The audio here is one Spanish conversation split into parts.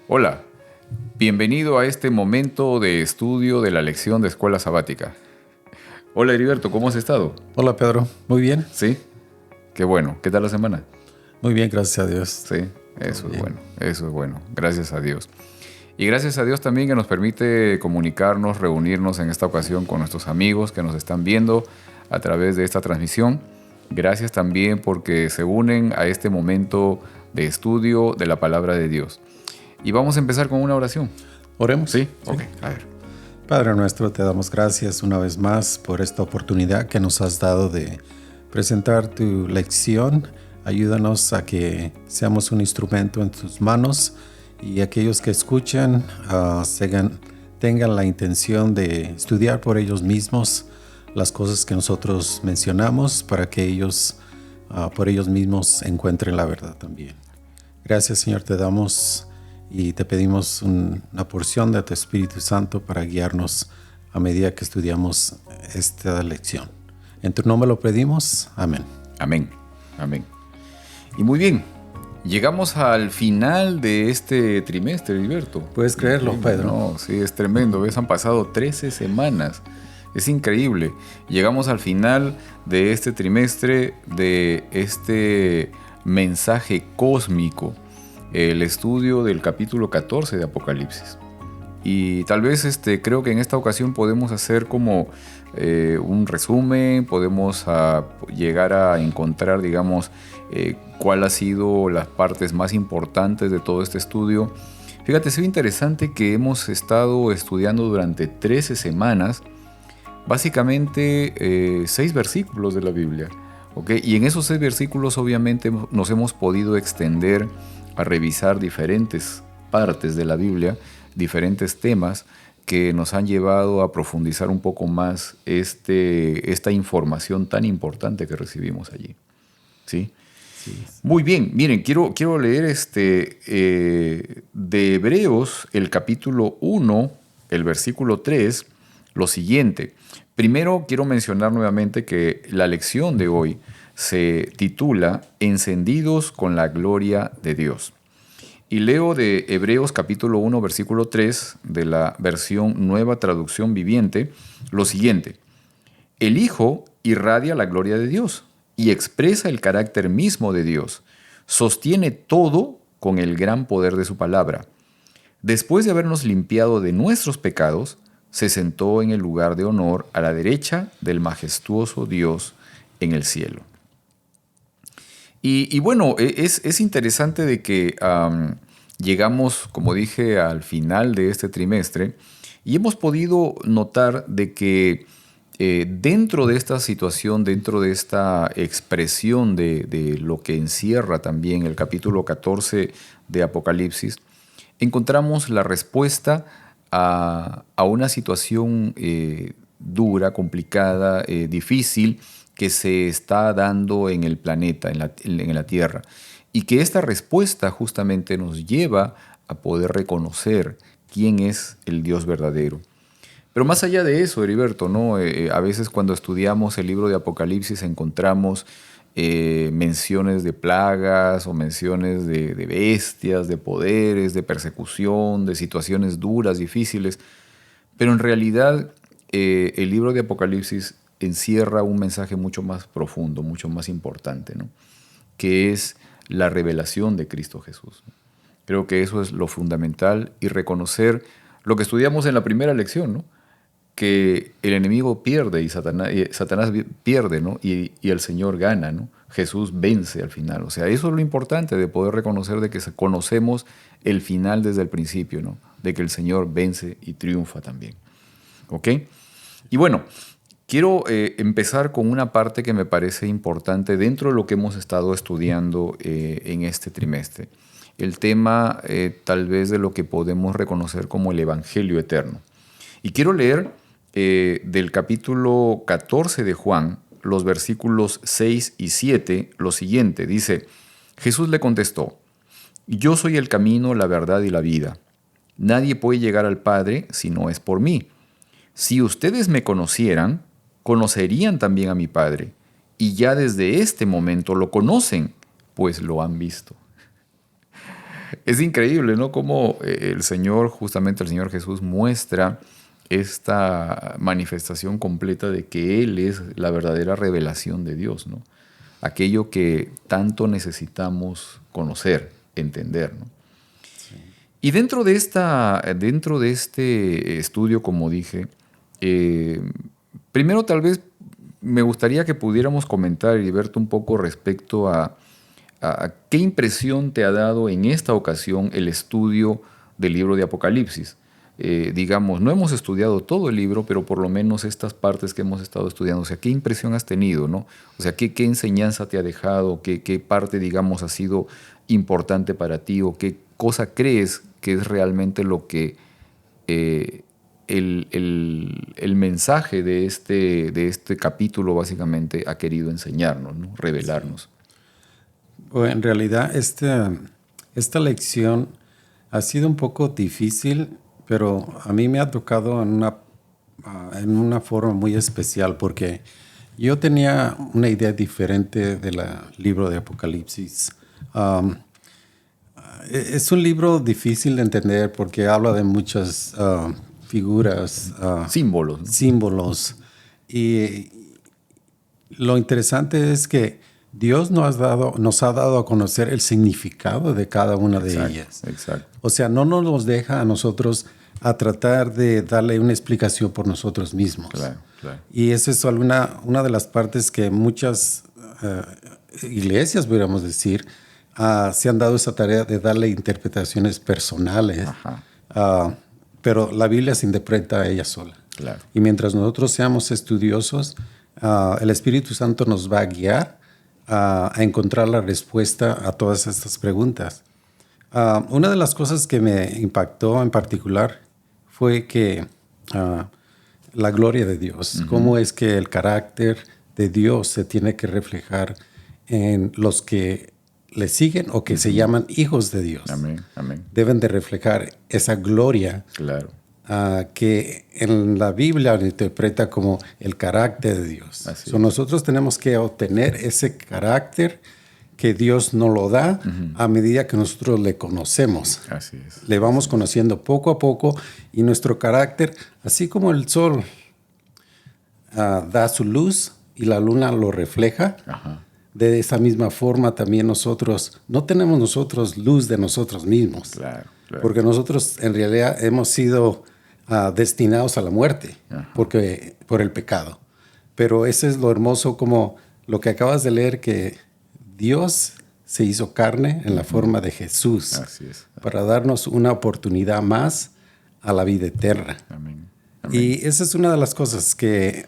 Hola, bienvenido a este momento de estudio de la lección de Escuela Sabática. Hola Heriberto, ¿cómo has estado? Hola Pedro, muy bien. Sí, qué bueno. ¿Qué tal la semana? Muy bien, gracias a Dios. Sí, eso es bien. bueno, eso es bueno. Gracias a Dios. Y gracias a Dios también que nos permite comunicarnos, reunirnos en esta ocasión con nuestros amigos que nos están viendo a través de esta transmisión. Gracias también porque se unen a este momento de estudio de la palabra de Dios. Y vamos a empezar con una oración. Oremos. ¿Sí? Ok, a ver. Padre nuestro, te damos gracias una vez más por esta oportunidad que nos has dado de presentar tu lección. Ayúdanos a que seamos un instrumento en tus manos y aquellos que escuchen tengan la intención de estudiar por ellos mismos las cosas que nosotros mencionamos para que ellos por ellos mismos encuentren la verdad también. Gracias, Señor, te damos y te pedimos una porción de tu Espíritu Santo para guiarnos a medida que estudiamos esta lección. En tu nombre lo pedimos. Amén. Amén. Amén. Y muy bien, llegamos al final de este trimestre, Heriberto. ¿Puedes creerlo, Pedro? No, sí, es tremendo. ¿Ves? Han pasado 13 semanas. Es increíble. Llegamos al final de este trimestre, de este mensaje cósmico, el estudio del capítulo 14 de Apocalipsis. Y tal vez creo que en esta ocasión podemos hacer como un resumen, podemos llegar a encontrar, digamos, cuál ha sido las partes más importantes de todo este estudio. Fíjate, es interesante que hemos estado estudiando durante 13 semanas, básicamente 6 versículos de la Biblia. ¿Okay? Y en esos 6 versículos obviamente nos hemos podido extender a revisar diferentes partes de la Biblia, diferentes temas que nos han llevado a profundizar un poco más esta información tan importante que recibimos allí. ¿Sí? Sí. Muy bien, miren, quiero leer de Hebreos, el capítulo 1, el versículo 3, lo siguiente. Primero quiero mencionar nuevamente que la lección de hoy se titula Encendidos con la gloria de Dios. Y leo de Hebreos capítulo 1, versículo 3, de la versión Nueva Traducción Viviente, lo siguiente. El Hijo irradia la gloria de Dios y expresa el carácter mismo de Dios. Sostiene todo con el gran poder de su palabra. Después de habernos limpiado de nuestros pecados, se sentó en el lugar de honor a la derecha del majestuoso Dios en el cielo. Y bueno, es interesante de que llegamos, como dije, al final de este trimestre y hemos podido notar de que dentro de esta situación, dentro de esta expresión de lo que encierra también el capítulo 14 de Apocalipsis, encontramos la respuesta a una situación dura, complicada, difícil, que se está dando en el planeta, en la Tierra. Y que esta respuesta justamente nos lleva a poder reconocer quién es el Dios verdadero. Pero más allá de eso, Heriberto, ¿no? A veces cuando estudiamos el libro de Apocalipsis encontramos menciones de plagas o menciones de bestias, de poderes, de persecución, de situaciones duras, difíciles. Pero en realidad el libro de Apocalipsis encierra un mensaje mucho más profundo, mucho más importante, ¿no? Que es la revelación de Cristo Jesús. Creo que eso es lo fundamental y reconocer lo que estudiamos en la primera lección, ¿no? Que el enemigo pierde y Satanás pierde, ¿no? Y el Señor gana, ¿no? Jesús vence al final. O sea, eso es lo importante de poder reconocer de que conocemos el final desde el principio, ¿no? De que el Señor vence y triunfa también. ¿Ok? Y bueno, quiero empezar con una parte que me parece importante dentro de lo que hemos estado estudiando en este trimestre. El tema tal vez de lo que podemos reconocer como el Evangelio eterno. Y quiero leer del capítulo 14 de Juan, los versículos 6 y 7, lo siguiente. Dice, Jesús le contestó, yo soy el camino, la verdad y la vida. Nadie puede llegar al Padre si no es por mí. Si ustedes me conocieran, conocerían también a mi Padre, y ya desde este momento lo conocen, pues lo han visto. Es increíble, ¿no? Cómo el Señor, justamente el Señor Jesús, muestra esta manifestación completa de que Él es la verdadera revelación de Dios, ¿no? Aquello que tanto necesitamos conocer, entender, ¿no? Y dentro de este estudio, como dije, primero tal vez me gustaría que pudiéramos comentar y verte un poco respecto a qué impresión te ha dado en esta ocasión el estudio del libro de Apocalipsis. Digamos, no hemos estudiado todo el libro, pero por lo menos estas partes que hemos estado estudiando, o sea, ¿qué impresión has tenido, no? O sea, ¿qué enseñanza te ha dejado? ¿Qué parte, digamos, ha sido importante para ti? ¿O qué cosa crees que es realmente lo que el mensaje de este capítulo básicamente ha querido enseñarnos, ¿no? Revelarnos? Bueno, en realidad esta lección ha sido un poco difícil, pero a mí me ha tocado en una forma muy especial, porque yo tenía una idea diferente del libro de Apocalipsis. Es un libro difícil de entender porque habla de muchas figuras, símbolos, ¿no? símbolos. Y lo interesante es que Dios nos ha dado a conocer el significado de cada una de ellas. Exacto. O sea, no nos deja a nosotros a tratar de darle una explicación por nosotros mismos. Claro, claro. Y esa es una de las partes que muchas iglesias, podríamos decir, se han dado esa tarea de darle interpretaciones personales. Pero la Biblia se interpreta a ella sola. Claro. Y mientras nosotros seamos estudiosos, el Espíritu Santo nos va a guiar a encontrar la respuesta a todas estas preguntas. Una de las cosas que me impactó en particular fue que la gloria de Dios, cómo es que el carácter de Dios se tiene que reflejar en los que le siguen o que se llaman hijos de Dios. Amén, amén. Deben de reflejar esa gloria. Claro. Que en la Biblia lo interpreta como el carácter de Dios. Nosotros tenemos que obtener ese carácter que Dios nos lo da a medida que nosotros le conocemos. Así es. Le vamos conociendo poco a poco, y nuestro carácter, así como el sol da su luz y la luna lo refleja, de esa misma forma también nosotros, no tenemos nosotros luz de nosotros mismos. Claro, claro. Porque nosotros en realidad hemos sido destinados a la muerte por el pecado. Pero eso es lo hermoso, como lo que acabas de leer, que Dios se hizo carne en la forma de Jesús. Así es. Para darnos una oportunidad más a la vida eterna. Amén. Amén. Y esa es una de las cosas que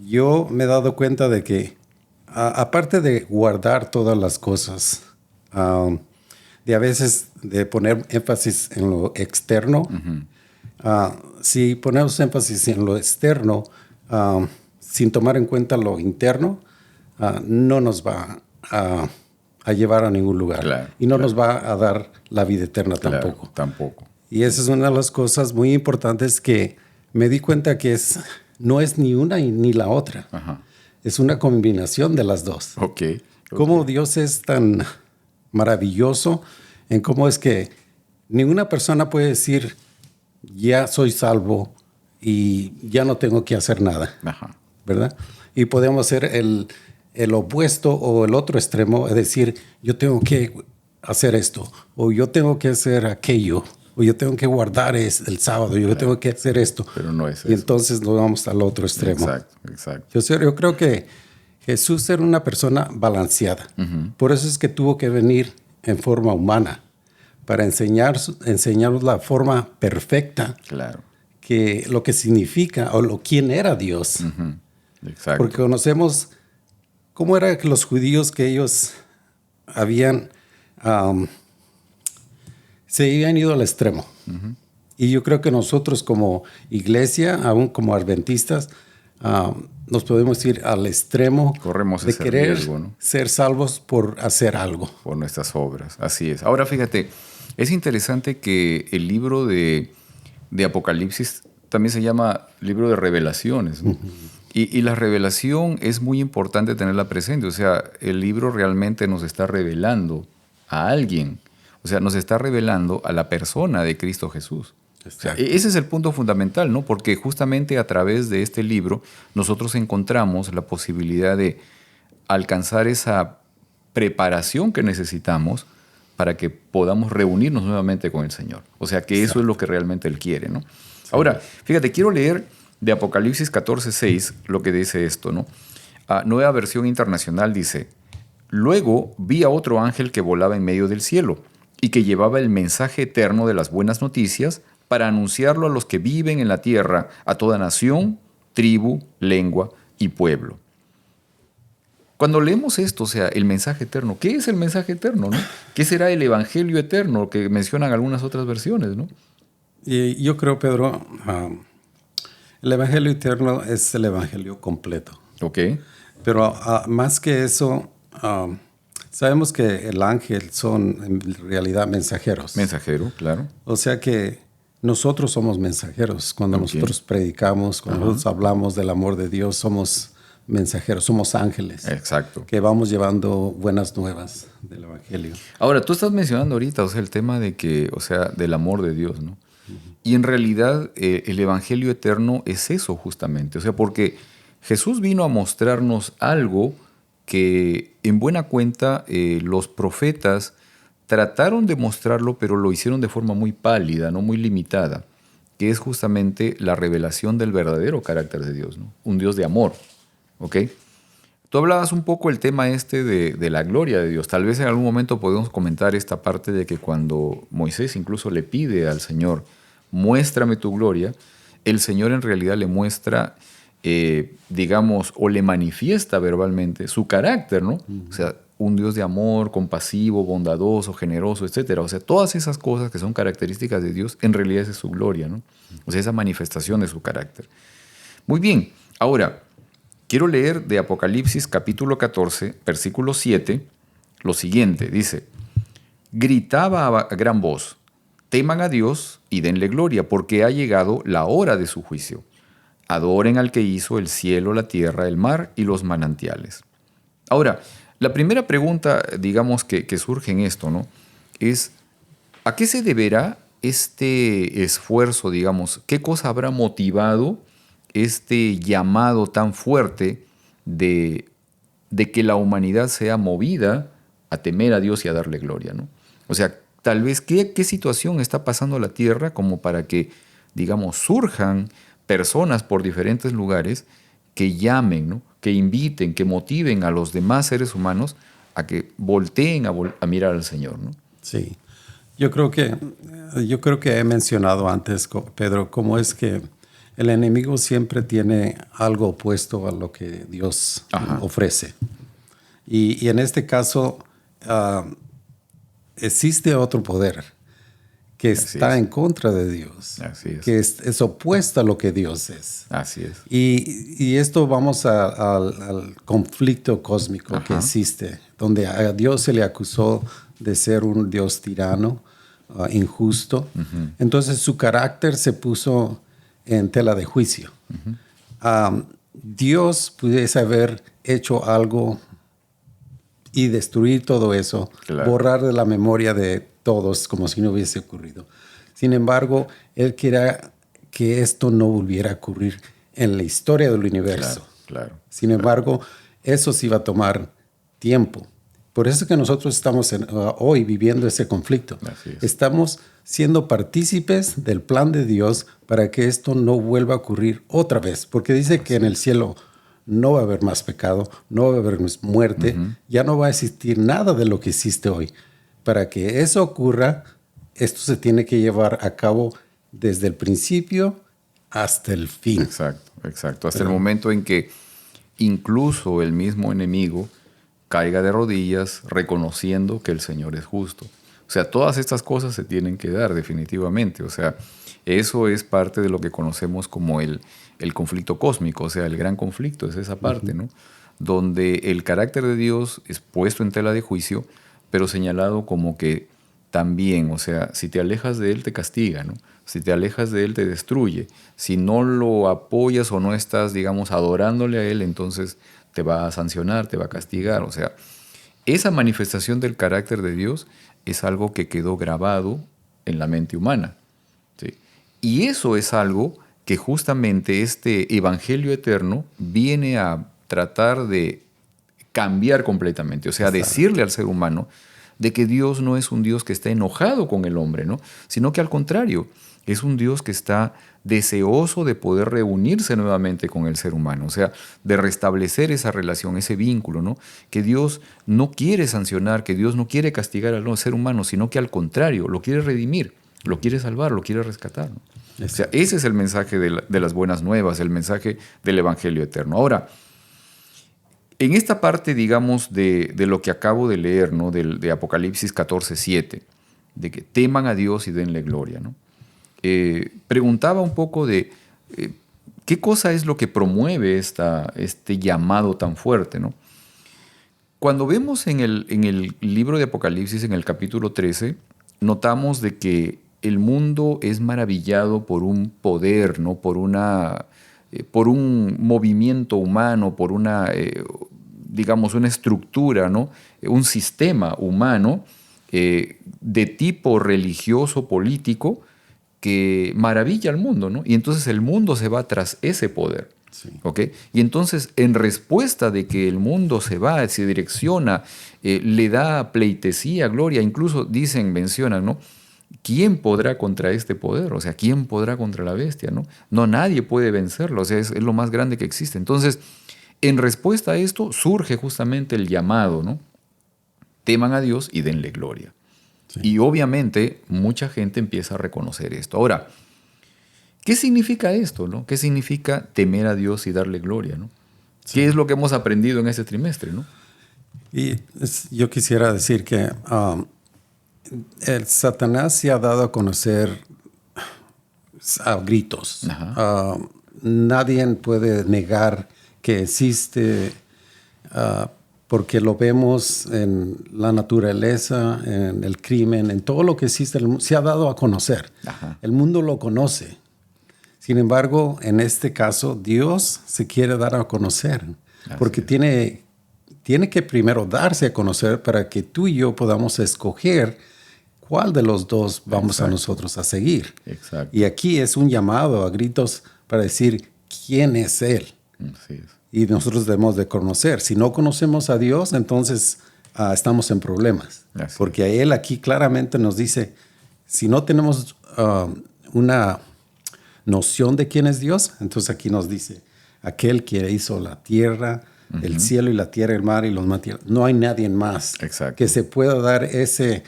yo me he dado cuenta de que, aparte de guardar todas las cosas, de a veces de poner énfasis en lo externo, si ponemos énfasis en lo externo sin tomar en cuenta lo interno, no nos va a llevar a ningún lugar. Claro, y no nos va a dar la vida eterna tampoco. Tampoco. Y esa es una de las cosas muy importantes que me di cuenta que no es ni una ni la otra. Es una combinación de las dos. Cómo Dios es tan maravilloso en cómo es que ninguna persona puede decir, ya soy salvo y ya no tengo que hacer nada. ¿Verdad? Y podemos hacer el opuesto o el otro extremo, es decir, yo tengo que hacer esto, o yo tengo que hacer aquello, o yo tengo que guardar el sábado, yo tengo que hacer esto. Pero no es eso. Y entonces nos vamos al otro extremo. Exacto. Yo creo que Jesús era una persona balanceada. Por eso es que tuvo que venir en forma humana, para enseñarnos la forma perfecta, que lo que significa o quién era Dios. Exacto. Porque conocemos cómo era que los judíos, que ellos se habían ido al extremo. Y yo creo que nosotros como iglesia, aún como adventistas, nos podemos ir al extremo. Corremos de ese querer riesgo, ¿no? ser salvos por hacer algo. Por nuestras obras, así es. Ahora fíjate, es interesante que el libro de Apocalipsis también se llama libro de revelaciones, ¿no? Y la revelación es muy importante tenerla presente. O sea, el libro realmente nos está revelando a alguien. O sea, nos está revelando a la persona de Cristo Jesús. O sea, ese es el punto fundamental, ¿no? Porque justamente a través de este libro nosotros encontramos la posibilidad de alcanzar esa preparación que necesitamos para que podamos reunirnos nuevamente con el Señor. O sea, que eso es lo que realmente Él quiere, ¿no? Sí. Ahora, fíjate, quiero leer de Apocalipsis 14:6 lo que dice esto, ¿no? Nueva versión internacional dice: luego vi a otro ángel que volaba en medio del cielo y que llevaba el mensaje eterno de las buenas noticias para anunciarlo a los que viven en la tierra, a toda nación, tribu, lengua y pueblo. Cuando leemos esto, o sea, el mensaje eterno, ¿qué es el mensaje eterno, no? ¿Qué será el evangelio eterno que mencionan algunas otras versiones, no? Y yo creo, Pedro, el evangelio eterno es el evangelio completo. Ok. Pero más que eso, sabemos que el ángel son en realidad mensajeros. Mensajero, claro. O sea que nosotros somos mensajeros. Cuando nosotros predicamos, cuando nosotros hablamos del amor de Dios, somos mensajeros, somos ángeles. Exacto. Que vamos llevando buenas nuevas del evangelio. Ahora, tú estás mencionando ahorita, o sea, el tema de que, o sea, del amor de Dios, ¿no? Y en realidad el evangelio eterno es eso justamente. O sea, porque Jesús vino a mostrarnos algo que en buena cuenta los profetas trataron de mostrarlo, pero lo hicieron de forma muy pálida, no muy limitada, que es justamente la revelación del verdadero carácter de Dios, ¿no? Un Dios de amor, ¿ok? Tú hablabas un poco el tema de la gloria de Dios. Tal vez en algún momento podemos comentar esta parte de que cuando Moisés incluso le pide al Señor, muéstrame tu gloria, el Señor en realidad le muestra, digamos, o le manifiesta verbalmente su carácter, ¿no? O sea, un Dios de amor, compasivo, bondadoso, generoso, etc. O sea, todas esas cosas que son características de Dios, en realidad esa es su gloria, ¿no? O sea, esa manifestación de su carácter. Muy bien, ahora quiero leer de Apocalipsis capítulo 14, versículo 7, lo siguiente. Dice: gritaba a gran voz, teman a Dios y denle gloria, porque ha llegado la hora de su juicio. Adoren al que hizo el cielo, la tierra, el mar y los manantiales. Ahora, la primera pregunta, digamos, que surge en esto, ¿no? Es, ¿a qué se deberá este esfuerzo, digamos? ¿Qué cosa habrá motivado este llamado tan fuerte de que la humanidad sea movida a temer a Dios y a darle gloria, ¿no? O sea, tal vez, ¿qué situación está pasando la tierra como para que, digamos, surjan personas por diferentes lugares que llamen, ¿no? Que inviten, que motiven a los demás seres humanos a que volteen a mirar al Señor, ¿no? Sí. Yo creo que he mencionado antes, Pedro, cómo es que el enemigo siempre tiene algo opuesto a lo que Dios ofrece. Y en este caso, existe otro poder que está en contra de Dios, que es opuesta a lo que Dios es. Así es. Y esto vamos al conflicto cósmico que existe, donde a Dios se le acusó de ser un Dios tirano, injusto. Entonces su carácter se puso en tela de juicio. Dios pudiese haber hecho algo y destruir todo eso, borrar de la memoria de todos como si no hubiese ocurrido. Sin embargo, Él quería que esto no volviera a ocurrir en la historia del universo. Sin embargo, eso sí va a tomar tiempo. Por eso es que nosotros estamos hoy viviendo ese conflicto. Estamos siendo partícipes del plan de Dios para que esto no vuelva a ocurrir otra vez. Porque dice que en el cielo no va a haber más pecado, no va a haber más muerte, ya no va a existir nada de lo que existe hoy. Para que eso ocurra, esto se tiene que llevar a cabo desde el principio hasta el fin. Exacto. Hasta el momento en que incluso el mismo enemigo caiga de rodillas reconociendo que el Señor es justo. O sea, todas estas cosas se tienen que dar definitivamente. O sea, eso es parte de lo que conocemos como el conflicto cósmico. O sea, el gran conflicto es esa parte, ¿no? Donde el carácter de Dios es puesto en tela de juicio, pero señalado como que también, o sea, si te alejas de Él te castiga, ¿no? Si te alejas de Él te destruye. Si no lo apoyas o no estás, digamos, adorándole a Él, entonces te va a sancionar, te va a castigar. O sea, esa manifestación del carácter de Dios es algo que quedó grabado en la mente humana, ¿sí? Y eso es algo que justamente este Evangelio eterno viene a tratar de cambiar completamente. O sea, Exacto. decirle al ser humano de que Dios no es un Dios que está enojado con el hombre, ¿no? Sino que al contrario, es un Dios que está deseoso de poder reunirse nuevamente con el ser humano, o sea, de restablecer esa relación, ese vínculo, ¿no? Que Dios no quiere sancionar, que Dios no quiere castigar al ser humano, sino que al contrario, lo quiere redimir, lo quiere salvar, lo quiere rescatar, ¿no? O sea, Exacto. ese es el mensaje de las buenas nuevas, el mensaje del Evangelio eterno. Ahora, en esta parte, digamos, de lo que acabo de leer, ¿no? De Apocalipsis 14:7, de que teman a Dios y denle gloria, ¿no? Preguntaba un poco de qué cosa es lo que promueve este llamado tan fuerte, ¿no? Cuando vemos en el libro de Apocalipsis, en el capítulo 13, notamos de que el mundo es maravillado por un poder, ¿no? Por un movimiento humano, por digamos, una estructura, ¿no? Un sistema humano de tipo religioso, político, que maravilla al mundo, ¿no? Y entonces el mundo se va tras ese poder. Sí. ¿Ok? Y entonces, en respuesta de que el mundo se va, se direcciona, le da pleitesía, gloria, incluso dicen, mencionan, ¿no? ¿Quién podrá contra este poder? O sea, ¿quién podrá contra la bestia? No, no, nadie puede vencerlo, o sea, es lo más grande que existe. Entonces, en respuesta a esto, surge justamente el llamado, ¿no? Teman a Dios y denle gloria. Sí. Y obviamente, mucha gente empieza a reconocer esto. Ahora, ¿qué significa esto, no? ¿Qué significa temer a Dios y darle gloria, no? Sí. ¿Qué es lo que hemos aprendido en este trimestre, no? Y yo quisiera decir que el Satanás se ha dado a conocer a gritos. Ajá. Nadie puede negar que existe, porque lo vemos en la naturaleza, en el crimen, en todo lo que existe. Se ha dado a conocer. Ajá. El mundo lo conoce. Sin embargo, en este caso, Dios se quiere dar a conocer, porque Así es. tiene que primero darse a conocer para que tú y yo podamos escoger cuál de los dos vamos a Exacto. nosotros a seguir. Exacto. Y aquí es un llamado a gritos para decir quién es Él. Así es. Y nosotros debemos de conocer. Si no conocemos a Dios, entonces estamos en problemas. Así Porque es. Él aquí claramente nos dice, si no tenemos una noción de quién es Dios, entonces aquí nos dice, aquel que hizo la tierra, el cielo y la tierra, el mar y los manantiales. No hay nadie más Exacto. que se pueda dar ese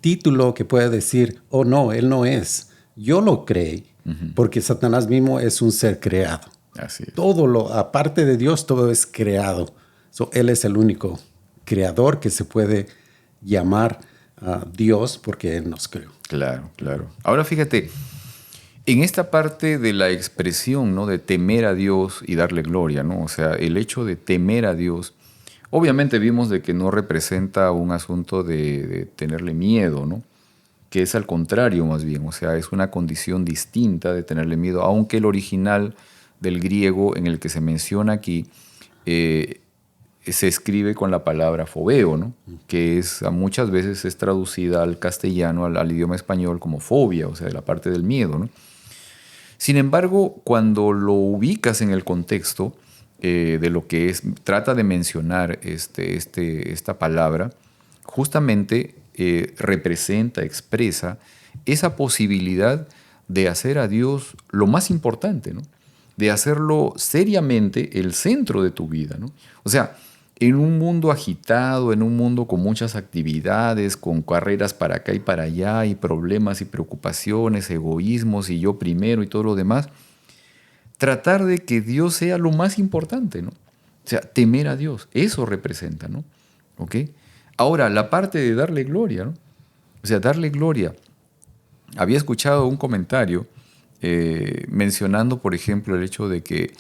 título que pueda decir, oh no, Él no es. Yo lo creí, porque Satanás mismo es un ser creado. Así es. Todo aparte de Dios, todo es creado. Él es el único creador que se puede llamar Dios porque Él nos creó. Claro, claro. Ahora fíjate, en esta parte de la expresión, ¿no? De temer a Dios y darle gloria, ¿no? O sea, el hecho de temer a Dios, obviamente vimos de que no representa un asunto de tenerle miedo, ¿no? Que es al contrario más bien, o sea, es una condición distinta de tenerle miedo, aunque el original del griego en el que se menciona aquí se escribe con la palabra fobeo, ¿no? Que muchas veces es traducida al castellano, al idioma español como fobia, o sea, de la parte del miedo, ¿no? Sin embargo, cuando lo ubicas en el contexto de lo que trata de mencionar esta palabra, justamente representa, expresa esa posibilidad de hacer a Dios lo más importante, ¿no? De hacerlo seriamente el centro de tu vida, ¿no? O sea, en un mundo agitado, en un mundo con muchas actividades, con carreras para acá y para allá, y problemas y preocupaciones, egoísmos y yo primero y todo lo demás, tratar de que Dios sea lo más importante, ¿no? O sea, temer a Dios, eso representa, ¿no? ¿Ok? Ahora, la parte de darle gloria, ¿no? O sea, darle gloria. Había escuchado un comentario mencionando, por ejemplo, el hecho de que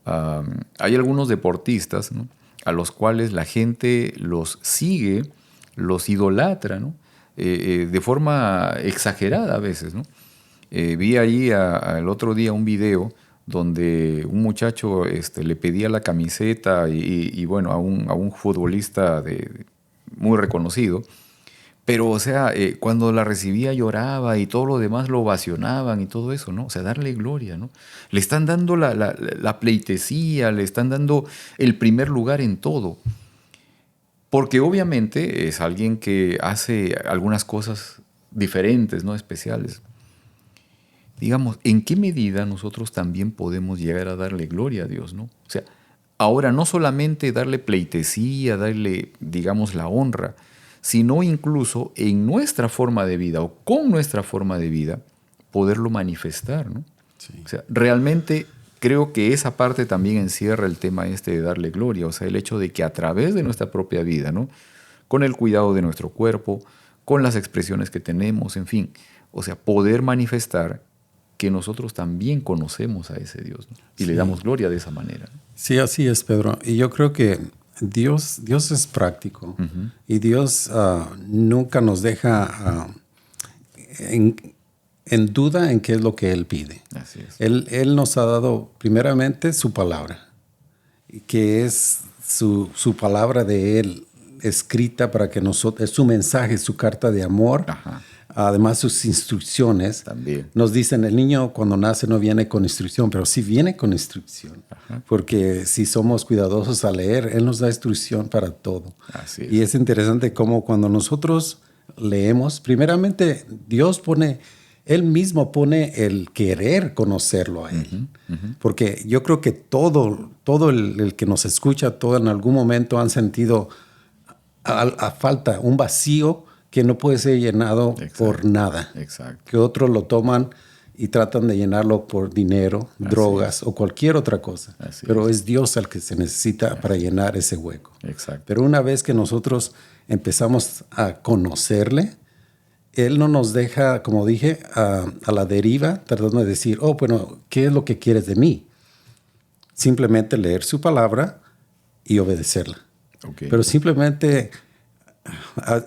hay algunos deportistas, ¿no? A los cuales la gente los sigue, los idolatra, ¿no? de forma exagerada a veces, ¿no? Vi ahí el otro día un video donde un muchacho le pedía la camiseta y bueno, a un futbolista muy reconocido, pero o sea, cuando la recibía lloraba y todo lo demás lo ovacionaban y todo eso, ¿no? O sea, darle gloria, ¿no? Le están dando la pleitesía, le están dando el primer lugar en todo. Porque obviamente es alguien que hace algunas cosas diferentes, ¿no? Especiales. Digamos, ¿en qué medida nosotros también podemos llegar a darle gloria a Dios, ¿no? O sea, ahora no solamente darle pleitesía, darle, digamos, la honra, sino incluso en nuestra forma de vida o con nuestra forma de vida poderlo manifestar, ¿no? Sí. O sea, realmente creo que esa parte también encierra el tema de darle gloria, o sea, el hecho de que a través de nuestra propia vida, ¿no? Con el cuidado de nuestro cuerpo, con las expresiones que tenemos, en fin, o sea, poder manifestar que nosotros también conocemos a ese Dios, ¿no? Y le damos gloria de esa manera, ¿no? Sí, así es, Pedro. Y yo creo que Dios es práctico. Uh-huh. Y Dios nunca nos deja en duda en qué es lo que Él pide. Así es. Él nos ha dado primeramente su palabra, que es su palabra de Él escrita para que nosotros, es su mensaje, su carta de amor. Ajá. Además, sus instrucciones También. nos dicen, el niño cuando nace no viene con instrucción, pero sí viene con instrucción. Ajá. Porque si somos cuidadosos a leer, Él nos da instrucción para todo. Así es. Y es interesante cómo cuando nosotros leemos, primeramente Dios Él mismo pone el querer conocerlo a Él. Uh-huh. Uh-huh. Porque yo creo que todo el que nos escucha, todo en algún momento han sentido a falta, un vacío que no puede ser llenado Exacto. por nada. Exacto. Que otros lo toman y tratan de llenarlo por dinero, drogas o cualquier otra cosa. Pero es Dios el que se necesita para llenar ese hueco. Exacto. Pero una vez que nosotros empezamos a conocerle, Él no nos deja, como dije, a la deriva, tratando de decir, oh, bueno, ¿qué es lo que quieres de mí? Simplemente leer su palabra y obedecerla. Okay. Pero simplemente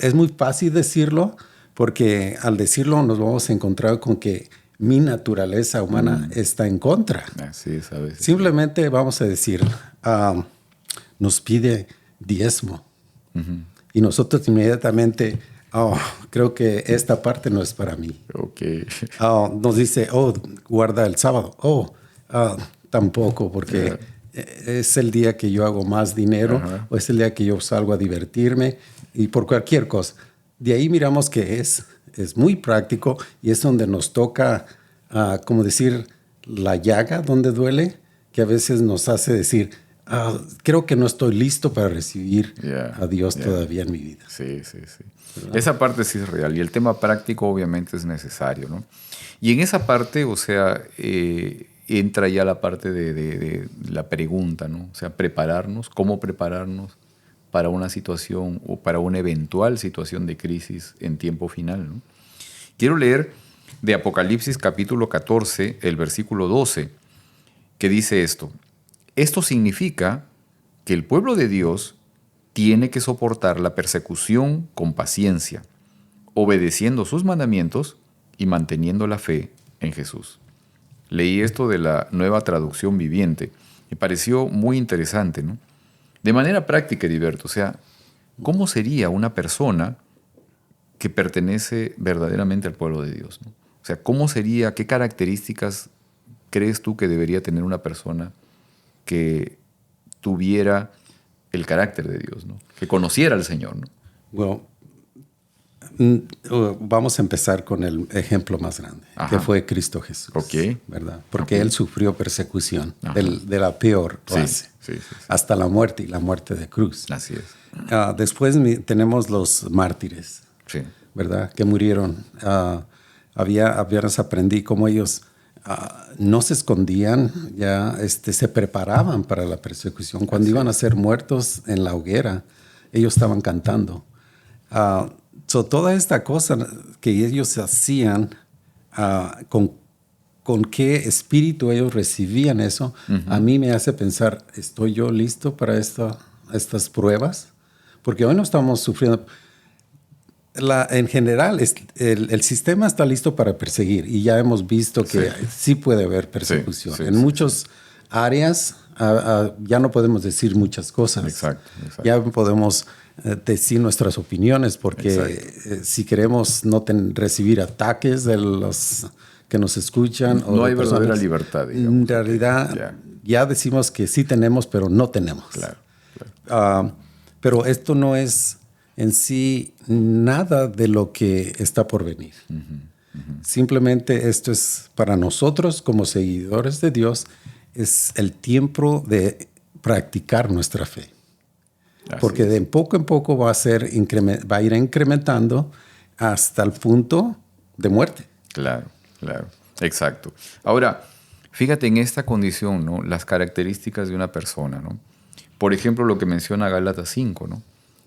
es muy fácil decirlo, porque al decirlo nos vamos a encontrar con que mi naturaleza humana está en contra. Así es, a veces. Simplemente vamos a decir, nos pide diezmo. Uh-huh. Y nosotros inmediatamente, creo que esta parte no es para mí. Okay. Nos dice, guarda el sábado. Tampoco, porque es el día que yo hago más dinero, o es el día que yo salgo a divertirme, y por cualquier cosa. De ahí miramos que es muy práctico y es donde nos toca, como decir, la llaga donde duele, que a veces nos hace decir, creo que no estoy listo para recibir a Dios todavía en mi vida. Sí, sí, sí. ¿Verdad? Esa parte sí es real y el tema práctico obviamente es necesario, ¿no? Y en esa parte, o sea, entra ya la parte de la pregunta, ¿no? O sea, prepararnos, cómo prepararnos para una situación o para una eventual situación de crisis en tiempo final, ¿no? Quiero leer de Apocalipsis capítulo 14, el versículo 12, que dice esto. Esto significa que el pueblo de Dios tiene que soportar la persecución con paciencia, obedeciendo sus mandamientos y manteniendo la fe en Jesús. Leí esto de la Nueva Traducción Viviente. Me pareció muy interesante, ¿no? De manera práctica, Heriberto, o sea, ¿cómo sería una persona que pertenece verdaderamente al pueblo de Dios, ¿no? O sea, ¿cómo sería, qué características crees tú que debería tener una persona que tuviera el carácter de Dios, ¿no? Que conociera al Señor, ¿no? Bueno, vamos a empezar con el ejemplo más grande, que fue Cristo Jesús. Okay. ¿Verdad? Porque Él sufrió persecución de la peor clase, sí, hasta la muerte y la muerte de cruz. Así es. Después tenemos los mártires, ¿verdad? Que murieron. Apenas aprendí cómo ellos no se escondían, ya se preparaban para la persecución. Cuando iban a ser muertos en la hoguera, ellos estaban cantando. Toda esta cosa que ellos hacían, con qué espíritu ellos recibían eso, a mí me hace pensar, ¿estoy yo listo para estas pruebas? Porque hoy no estamos sufriendo. En general, el sistema está listo para perseguir y ya hemos visto que sí puede haber persecución. En muchas áreas ya no podemos decir muchas cosas. Exacto. Ya podemos decir nuestras opiniones porque si queremos no recibir ataques de los que nos escuchan. No hay verdadera libertad, digamos. En realidad, ya decimos que sí tenemos, pero no tenemos. Claro. Pero esto no es en sí nada de lo que está por venir. Simplemente esto es para nosotros como seguidores de Dios, es el tiempo de practicar nuestra fe. Porque de poco en poco va a ir incrementando hasta el punto de muerte. Claro. Exacto. Ahora, fíjate en esta condición, ¿no? Las características de una persona, ¿no? Por ejemplo, lo que menciona Gálatas 5, ¿no?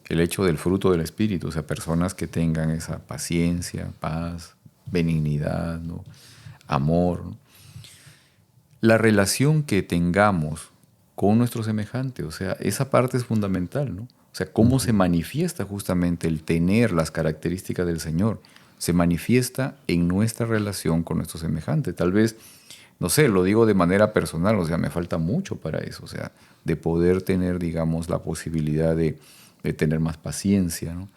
El hecho del fruto del Espíritu, o sea, personas que tengan esa paciencia, paz, benignidad, ¿no? Amor, ¿no? La relación que tengamos con nuestro semejante, o sea, esa parte es fundamental, ¿no? O sea, cómo se manifiesta justamente el tener las características del Señor. Se manifiesta en nuestra relación con nuestro semejante. Tal vez, no sé, lo digo de manera personal, o sea, me falta mucho para eso, o sea, de poder tener, digamos, la posibilidad de tener más paciencia, ¿no?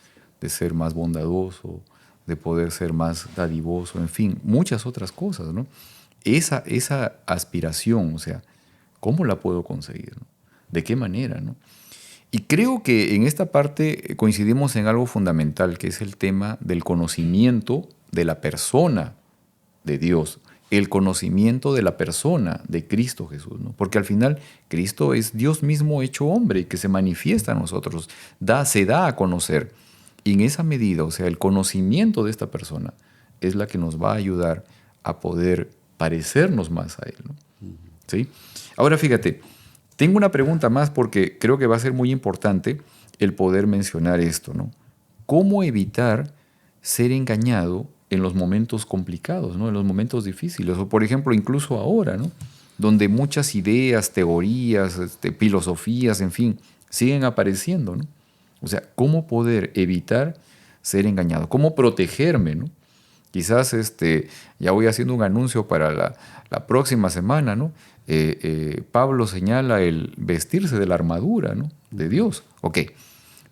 De ser más bondadoso, de poder ser más dadivoso, en fin, muchas otras cosas, ¿no? Esa aspiración, o sea, ¿cómo la puedo conseguir, ¿no? ¿De qué manera, no? Y creo que en esta parte coincidimos en algo fundamental, que es el tema del conocimiento de la persona de Dios, el conocimiento de la persona de Cristo Jesús, ¿no? Porque al final Cristo es Dios mismo hecho hombre y que se manifiesta a nosotros, se da a conocer. Y en esa medida, o sea, el conocimiento de esta persona es la que nos va a ayudar a poder parecernos más a Él, ¿no? ¿Sí? Ahora fíjate, tengo una pregunta más porque creo que va a ser muy importante el poder mencionar esto, ¿no? ¿Cómo evitar ser engañado en los momentos complicados, ¿no? En los momentos difíciles? O por ejemplo, incluso ahora, ¿no? Donde muchas ideas, teorías, filosofías, en fin, siguen apareciendo, ¿no? O sea, ¿cómo poder evitar ser engañado? ¿Cómo protegerme, ¿no? Quizás ya voy haciendo un anuncio para la próxima semana, ¿no? Pablo señala el vestirse de la armadura, ¿no? De Dios. Ok,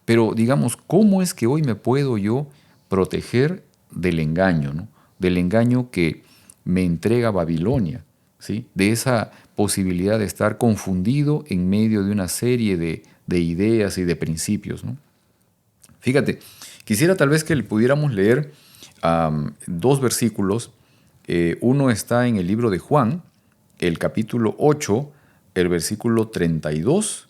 pero digamos, ¿cómo es que hoy me puedo yo proteger del engaño, ¿no? Del engaño que me entrega Babilonia, ¿sí? De esa posibilidad de estar confundido en medio de una serie de ideas y de principios, ¿no? Fíjate, quisiera tal vez que pudiéramos leer dos versículos. Uno está en el libro de Juan, el capítulo 8, el versículo 32,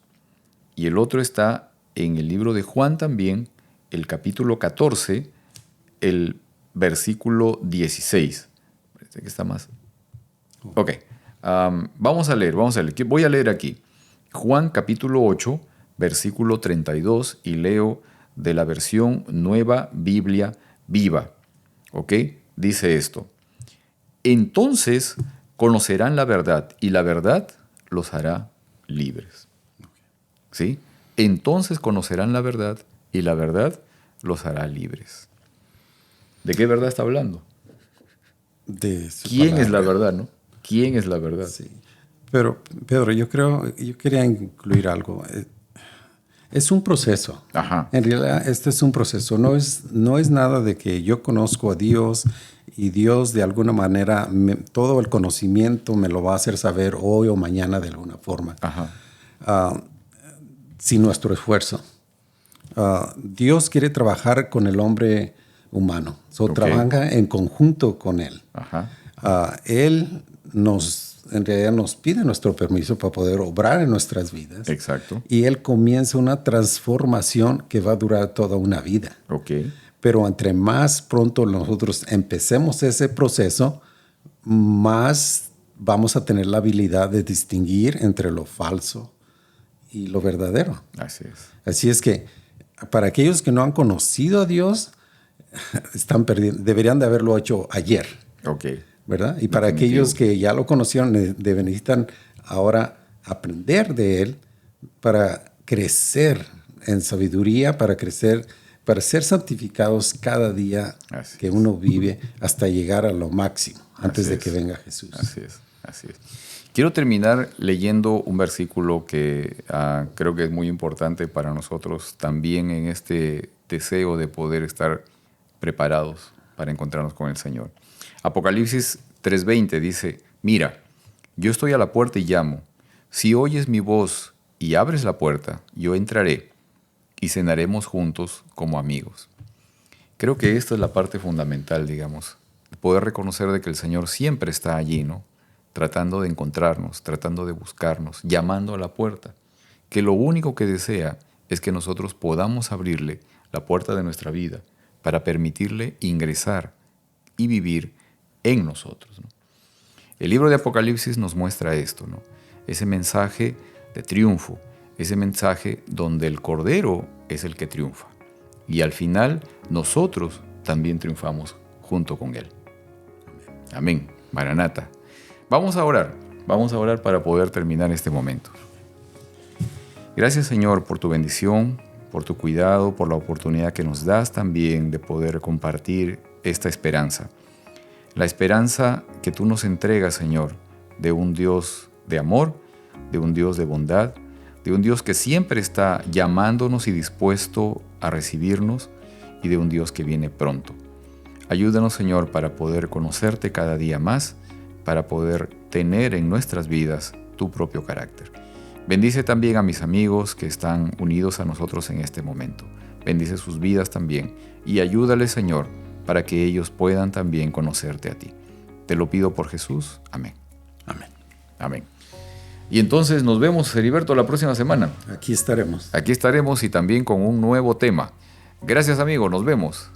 y el otro está en el libro de Juan también, el capítulo 14, el versículo 16. Parece que está más. Ok, vamos a leer. Voy a leer aquí. Juan capítulo 8, versículo 32, y leo de la versión Nueva Biblia Viva. ¿Ok? Dice esto. Entonces conocerán la verdad y la verdad los hará libres. ¿Sí? Entonces conocerán la verdad y la verdad los hará libres. ¿De qué verdad está hablando? ¿Quién es la verdad, no? ¿Quién es la verdad? Sí. Pero, Pedro, yo quería incluir algo. Es un proceso. Ajá. En realidad, este es un proceso. No es nada de que yo conozco a Dios y Dios de alguna manera, todo el conocimiento me lo va a hacer saber hoy o mañana de alguna forma. Ajá. Sin nuestro esfuerzo. Dios quiere trabajar con el hombre humano. Trabaja en conjunto con él. Ajá. Él en realidad nos pide nuestro permiso para poder obrar en nuestras vidas. Exacto. Y Él comienza una transformación que va a durar toda una vida. Okay. Pero entre más pronto nosotros empecemos ese proceso, más vamos a tener la habilidad de distinguir entre lo falso y lo verdadero. Así es. Así es que para aquellos que no han conocido a Dios, están perdiendo, deberían de haberlo hecho ayer. Okay. ¿Verdad? Y para aquellos que ya lo conocieron, necesitan ahora aprender de Él para crecer en sabiduría, para crecer para ser santificados cada día Así que es. uno vive hasta llegar a lo máximo, antes Así de es. que venga Jesús. Así es, así es. Quiero terminar leyendo un versículo que creo que es muy importante para nosotros también en este deseo de poder estar preparados para encontrarnos con el Señor. Apocalipsis 3:20 dice, mira, yo estoy a la puerta y llamo. Si oyes mi voz y abres la puerta, yo entraré y cenaremos juntos como amigos. Creo que esta es la parte fundamental, digamos, poder reconocer de que el Señor siempre está allí, ¿no? Tratando de encontrarnos, tratando de buscarnos, llamando a la puerta. Que lo único que desea es que nosotros podamos abrirle la puerta de nuestra vida para permitirle ingresar y vivir en nosotros, ¿no? El libro de Apocalipsis nos muestra esto, ¿no? Ese mensaje de triunfo, ese mensaje donde el Cordero es el que triunfa. Y al final nosotros también triunfamos junto con Él. Amén. Maranata. Vamos a orar para poder terminar este momento. Gracias, Señor, por tu bendición, por tu cuidado, por la oportunidad que nos das también de poder compartir esta esperanza. La esperanza que tú nos entregas, Señor, de un Dios de amor, de un Dios de bondad, de un Dios que siempre está llamándonos y dispuesto a recibirnos y de un Dios que viene pronto. Ayúdanos, Señor, para poder conocerte cada día más, para poder tener en nuestras vidas tu propio carácter. Bendice también a mis amigos que están unidos a nosotros en este momento. Bendice sus vidas también y ayúdales, Señor, para que ellos puedan también conocerte a ti. Te lo pido por Jesús. Amén. Amén. Amén. Y entonces nos vemos, Heriberto, la próxima semana. Aquí estaremos. Aquí estaremos y también con un nuevo tema. Gracias, amigo. Nos vemos.